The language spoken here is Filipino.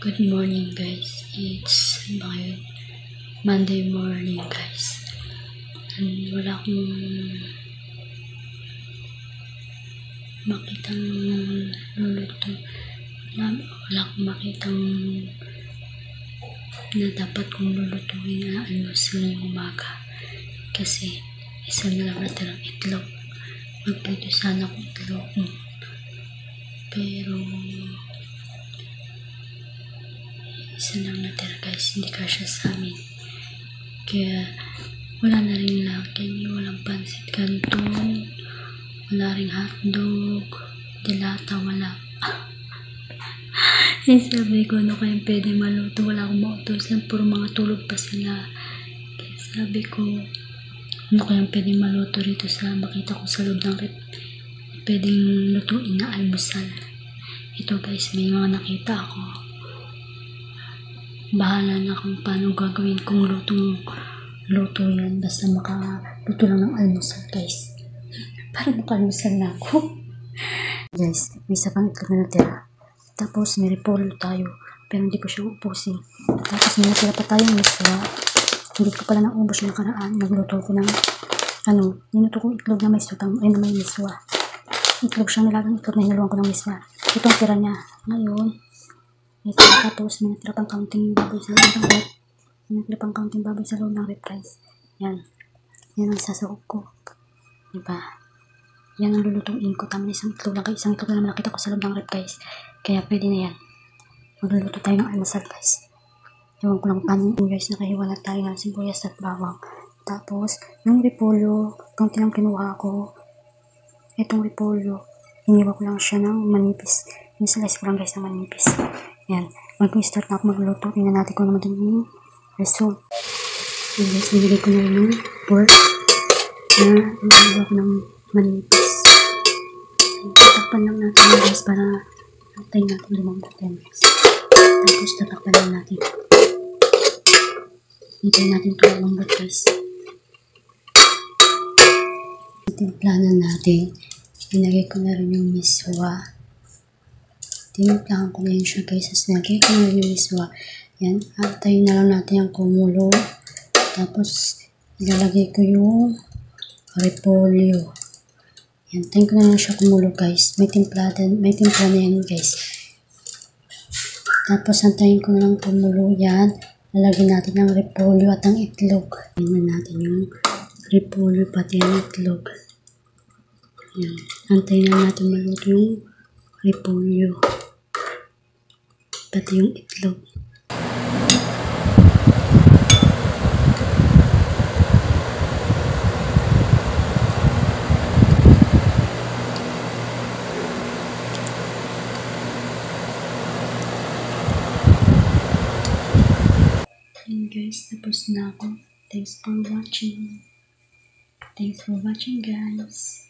Good morning guys, it's my Monday morning guys. And wala akong makitang luluto. Wala akong makitang na dapat kong lulutuin na almusal ngayong umaga. Kasi isa na lang natirang itlog. Magprito sana akong itlog. Pero isa lang natira guys, hindi kasya sa amin. Kaya wala na rin laki, walang pansit canton, wala rin hotdog, dilata, wala. Sabi ko, ano kayang pwede maluto? Wala akong mautusan, puro mga tulog pa sila. Kaya sabi ko, ano kayang pwede maluto rito sa makita ko sa loob ng rep. Pwedeng lutuin na almusal. Ito guys, may mga nakita ako. Bahala na kung paano gagawin kong luto yan. Basta makaluto lang ng almusal guys. Para makalmusal na ako. Guys, may isa pang itlog na natira. Tapos may repolyo tayo. Pero hindi ko siya upusin. Tapos may natira pa tayong miswa. Hindi ko pala naubos yung nakaraan. Nagluto ko ng niluto kong itlog na may sutang. Ay na may miswa. Itlog siyang nilagang itlog na hinaluan ko ng miswa. Itong tira niya. Ngayon, ito, tapos may natira pang counting baboy sa loob ng rep. May natira pang counting baboy sa loob ng rep guys. Yan. Yan ang sasawag ko. Diba? Yan ang lulutuin ko. Tama na isang itlog lang. Isang itlog na naman nakita ko sa loob ng rep guys. Kaya pwede na yan. Magluluto tayo ng almusal guys. Ewan ko lang paano guys. Nakahiwa na tayo ng sibuyas at bawang. Tapos, yung repolyo, kaunti lang kinuha ko. Itong repolyo, hiniwa ko lang siya ng manipis. Slice ko lang guys ng manipis. Yan. Mag-start na ako magluto. Tingnan natin kung naman yung result. Yan guys, nilagay ko na rin yung pork na nilagay ko ng manipis. Tatakpan lang natin guys para antayin natin lumambot yan guys. Tapos tatakpan lang natin. Antayin natin ito lumambot guys. Timplahan natin. Nilagay ko na rin yung miswa. Timplahan ko na yun siya guys. As nilagay ko na rin yung miswa. Yan. Antayin na lang natin yung kumulo. Tapos ilalagay ko yung repolyo. Yan. Antayin ko na lang siya kumulo guys. May timpla na yan guys. Tapos antayin ko na lang kumulo yan. Lalagyan natin ng repolyo at ang itlog. Tingnan natin yung repolyo pati ang itlog. Yan. Antayin na natin maluto yung repolyo pati yung itlog. And guys, tapos na ako. Thanks for watching. Thanks for watching guys.